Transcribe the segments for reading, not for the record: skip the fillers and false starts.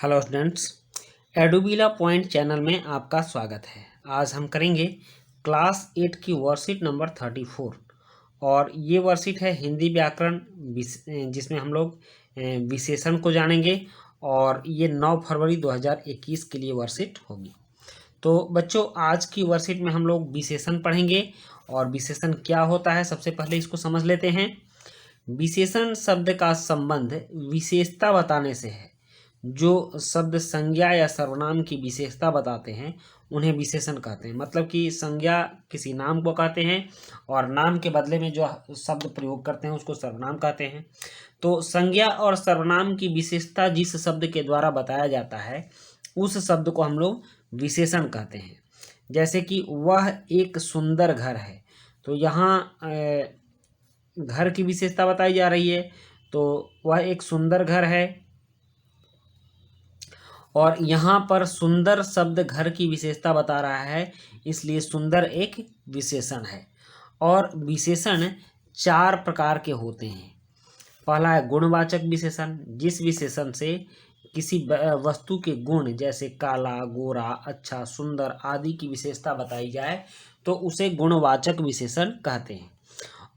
Hello students, एडुबिला point channel में आपका स्वागत है। आज हम करेंगे क्लास 8 की वर्कशीट नंबर 34 और ये वर्कशीट है हिंदी व्याकरण जिसमें हम लोग विशेषण को जानेंगे और ये 9 फरवरी 2021 के लिए वर्कशीट होगी। तो बच्चों, आज की वर्कशीट में हम लोग विशेषण पढ़ेंगे और विशेषण क्या होता है सबसे पहले इसको समझ लेते हैं। विशेषण शब्द का संबंध विशेषता बताने से है। जो शब्द संज्ञा या सर्वनाम की विशेषता बताते हैं उन्हें विशेषण कहते हैं। मतलब कि संज्ञा किसी नाम को कहते हैं और नाम के बदले में जो शब्द प्रयोग करते हैं उसको सर्वनाम कहते हैं। तो संज्ञा और सर्वनाम की विशेषता जिस शब्द के द्वारा बताया जाता है उस शब्द को हम लोग विशेषण कहते हैं। जैसे कि वह एक सुंदर घर है, तो यहाँ घर की विशेषता बताई जा रही है, तो वह एक सुंदर घर है और यहाँ पर सुंदर शब्द घर की विशेषता बता रहा है, इसलिए सुंदर एक विशेषण है। और विशेषण 4 प्रकार के होते हैं। पहला है गुणवाचक विशेषण, जिस विशेषण से किसी वस्तु के गुण जैसे काला, गोरा, अच्छा, सुंदर आदि की विशेषता बताई जाए तो उसे गुणवाचक विशेषण कहते हैं।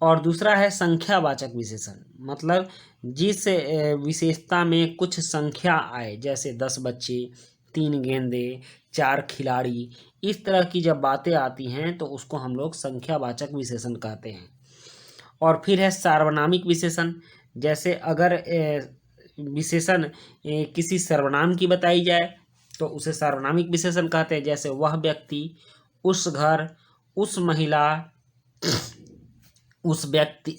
और दूसरा है संख्यावाचक विशेषण, मतलब जिस विशेषता में कुछ संख्या आए, जैसे 10 बच्चे, 3 गेंदे, 4 खिलाड़ी, इस तरह की जब बातें आती हैं तो उसको हम लोग संख्यावाचक विशेषण कहते हैं। और फिर है सार्वनामिक विशेषण, जैसे अगर विशेषण किसी सर्वनाम की बताई जाए तो उसे सार्वनामिक विशेषण कहते हैं। जैसे वह व्यक्ति, उस घर, उस महिला, उस व्यक्ति,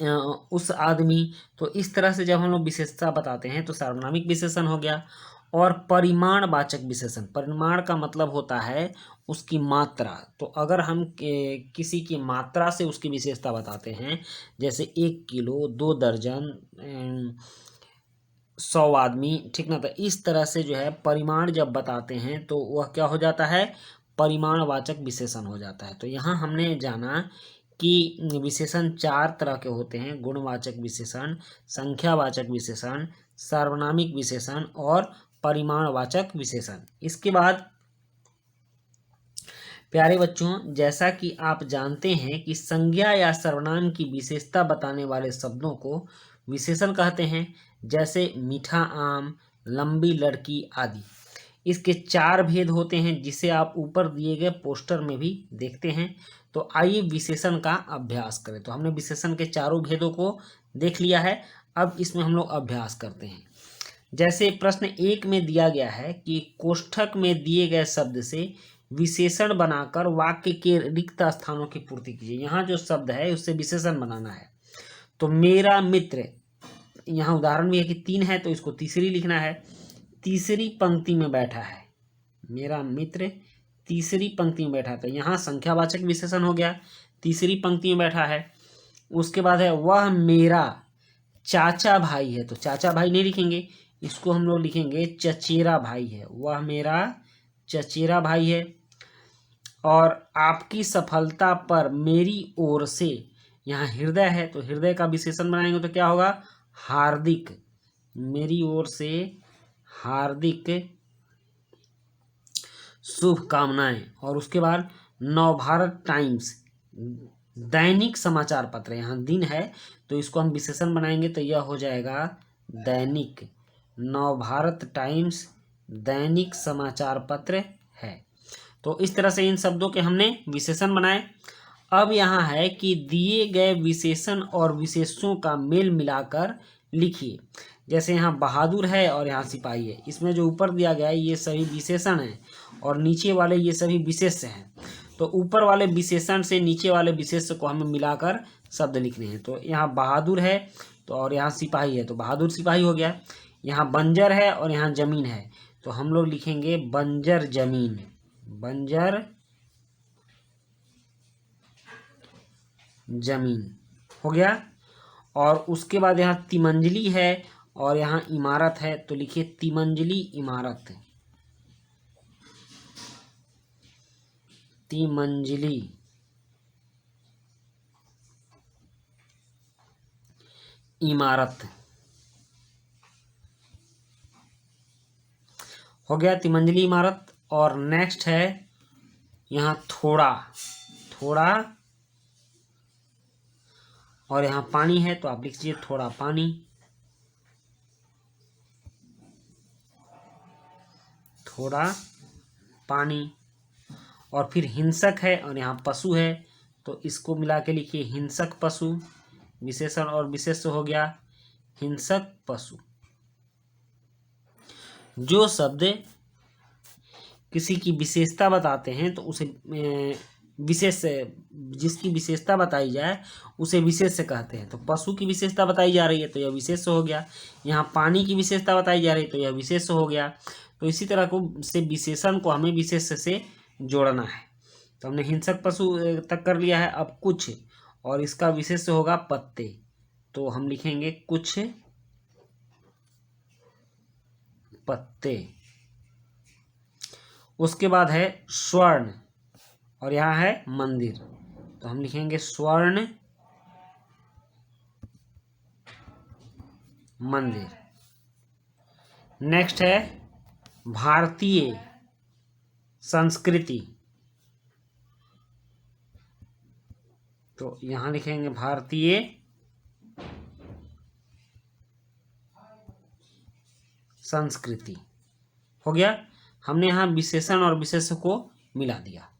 उस आदमी। तो इस तरह से जब हम लोग विशेषता बताते हैं तो सार्वनामिक विशेषण हो गया। और परिमाणवाचक विशेषण, परिमाण का मतलब होता है उसकी मात्रा। तो अगर हम किसी की मात्रा से उसकी विशेषता बताते हैं, जैसे 1 किलो, 2 दर्जन, 100 आदमी, ठीक ना। तो इस तरह से जो है परिमाण जब बताते हैं तो वह क्या हो जाता है, परिमाणवाचक विशेषण हो जाता है। तो यहाँ हमने जाना कि विशेषण 4 तरह के होते हैं: गुणवाचक विशेषण, संख्यावाचक विशेषण, सार्वनामिक विशेषण और परिमाणवाचक विशेषण। इसके बाद प्यारे बच्चों, जैसा कि आप जानते हैं कि संज्ञा या सर्वनाम की विशेषता बताने वाले शब्दों को विशेषण कहते हैं, जैसे मीठा आम, लंबी लड़की आदि। इसके 4 भेद होते हैं, जिसे आप ऊपर दिए गए पोस्टर में भी देखते हैं। तो आइए विशेषण का अभ्यास करें। तो हमने विशेषण के चारों भेदों को देख लिया है, अब इसमें हम लोग अभ्यास करते हैं। जैसे प्रश्न 1 में दिया गया है कि कोष्ठक में दिए गए शब्द से विशेषण बनाकर वाक्य के रिक्त स्थानों की पूर्ति कीजिए। यहाँ जो शब्द है उससे विशेषण बनाना है। तो मेरा मित्र, यहाँ उदाहरण भी है कि 3 है तो इसको तीसरी लिखना है। तीसरी पंक्ति में बैठा है, मेरा मित्र तीसरी पंक्ति में बैठा है, तो यहाँ संख्यावाचक विशेषण हो गया, तीसरी पंक्ति में बैठा है। उसके बाद है वह मेरा चाचा भाई है, तो चाचा भाई नहीं लिखेंगे, इसको हम लोग लिखेंगे चचेरा भाई है, वह मेरा चचेरा भाई है। और आपकी सफलता पर मेरी ओर से, यहाँ हृदय है तो हृदय का विशेषण बनाएंगे तो क्या होगा, हार्दिक, मेरी ओर से हार्दिक शुभकामनाएं। और उसके बाद नवभारत टाइम्स, दैनिक समाचार पत्र, यहाँ दिन है तो इसको हम विशेषण बनाएंगे तो यह हो जाएगा दैनिक, नवभारत टाइम्स दैनिक समाचार पत्र है। तो इस तरह से इन शब्दों के हमने विशेषण बनाए। अब यहाँ है कि दिए गए विशेषण और विशेषों का मेल मिलाकर लिखिए। जैसे यहाँ बहादुर है और यहाँ सिपाही है, इसमें जो ऊपर दिया गया है ये सभी विशेषण हैं और नीचे वाले ये सभी विशेष्य हैं। तो ऊपर वाले विशेषण से नीचे वाले विशेष्य को हमें मिलाकर शब्द लिखने हैं। तो यहाँ बहादुर है तो और यहाँ सिपाही है तो बहादुर सिपाही हो गया। यहाँ बंजर है और यहाँ जमीन है तो हम लोग लिखेंगे बंजर जमीन, बंजर जमीन हो गया। और उसके बाद यहाँ तिमंजली है और यहाँ इमारत है तो लिखिए तिमंजली इमारत, तिमंजली इमारत। हो गया तिमंजली इमारत। और नेक्स्ट है यहाँ थोड़ा, थोड़ा, और यहाँ पानी है तो आप लिख लीजिए थोड़ा पानी, थोड़ा पानी। और फिर हिंसक है और यहाँ पशु है तो इसको मिला के लिखिए हिंसक पशु, विशेषण और विशेष्य हो गया हिंसक पशु। जो शब्द किसी की विशेषता बताते हैं तो उसे विशेष, जिसकी विशेषता बताई जाए उसे विशेष्य कहते हैं। तो पशु की विशेषता बताई जा रही है तो यह विशेष्य हो गया। यहाँ पानी की विशेषता बताई जा रही है तो यह विशेष्य हो गया। तो इसी तरह को से विशेषण को हमें विशेष्य से जोड़ना है। तो हमने हिंसक पशु तक कर लिया है। अब कुछ, और इसका विशेष्य होगा पत्ते, तो हम लिखेंगे कुछ पत्ते। उसके बाद है स्वर्ण, और यहाँ है मंदिर, तो हम लिखेंगे स्वर्ण मंदिर। नेक्स्ट है भारतीय संस्कृति, तो यहाँ लिखेंगे भारतीय संस्कृति। हो गया, हमने यहाँ विशेषण और विशेष्य को मिला दिया।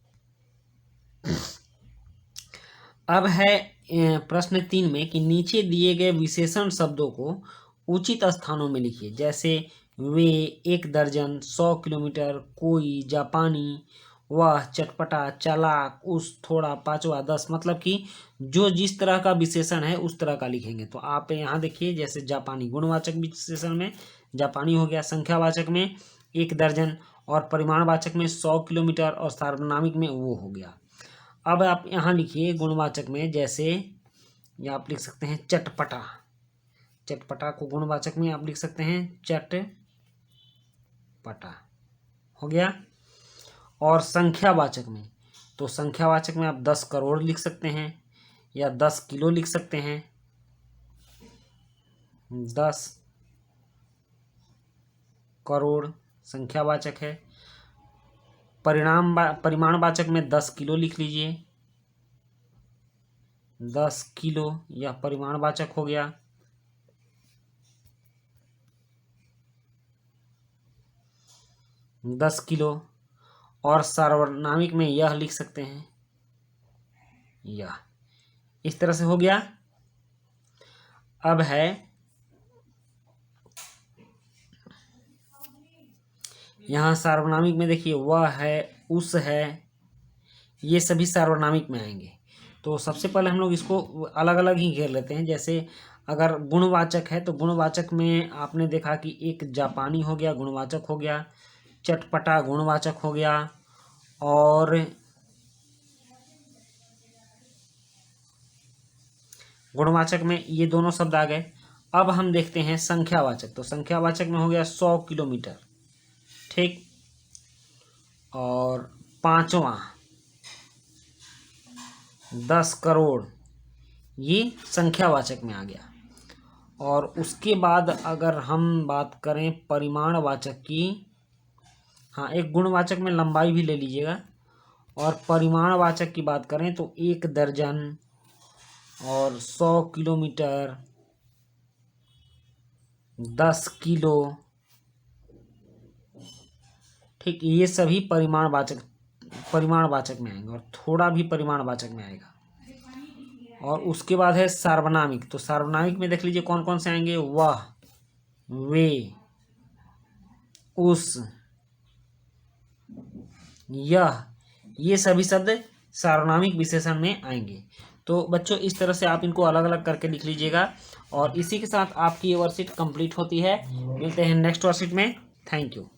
अब है प्रश्न 3 में कि नीचे दिए गए विशेषण शब्दों को उचित स्थानों में लिखिए। जैसे वे, एक दर्जन, 100 किलोमीटर, कोई, जापानी, वह, चटपटा, चालाक, उस, थोड़ा, पांचवा, 10। मतलब कि जो जिस तरह का विशेषण है उस तरह का लिखेंगे। तो आप यहाँ देखिए, जैसे जापानी गुणवाचक विशेषण में जापानी हो गया, संख्यावाचक में एक दर्जन, और परिमाणवाचक में 100 किलोमीटर, और सार्वनामिक में वो हो गया। अब आप यहाँ लिखिए गुणवाचक में, जैसे ये आप लिख सकते हैं चटपटा, चटपटा को गुणवाचक में आप लिख सकते हैं चटपटा, हो गया। और संख्यावाचक में, तो संख्यावाचक में आप 10 करोड़ लिख सकते हैं या 10 किलो लिख सकते हैं, 10 करोड़ संख्यावाचक है। परिमाणवाचक में 10 किलो लिख लीजिए, 10 किलो यह परिमाणवाचक हो गया। दस किलो। और सार्वनामिक में यह लिख सकते हैं यह, इस तरह से हो गया। अब है यहाँ सार्वनामिक में देखिए वह है, उस है, ये सभी सार्वनामिक में आएंगे। तो सबसे पहले हम लोग इसको अलग अलग ही घेर लेते हैं। जैसे अगर गुणवाचक है तो गुणवाचक में आपने देखा कि एक जापानी हो गया, गुणवाचक हो गया, चटपटा गुणवाचक हो गया, और गुणवाचक में ये दोनों शब्द आ गए। अब हम देखते हैं संख्यावाचक। तो संख्यावाचक में हो गया 100 किलोमीटर, ठीक, और पांचवा 10 करोड़, ये संख्यावाचक में आ गया। और उसके बाद अगर हम बात करें परिमाणवाचक की, हाँ, एक गुणवाचक में लंबाई भी ले लीजिएगा। और परिमाणवाचक की बात करें तो 1 दर्जन और 100 किलोमीटर, 10 किलो, ठीक, ये सभी परिमाणवाचक में आएंगे, और थोड़ा भी परिमाणवाचक में आएगा। और उसके बाद है सार्वनामिक। तो सार्वनामिक में देख लीजिए कौन कौन से आएंगे, वह, वे, उस, यह, ये सभी शब्द सार्वनामिक विशेषण में आएंगे। तो बच्चों इस तरह से आप इनको अलग अलग करके लिख लीजिएगा। और इसी के साथ आपकी ये वर्कशीट कंप्लीट होती है। मिलते हैं नेक्स्ट वर्कशीट में। Thank you.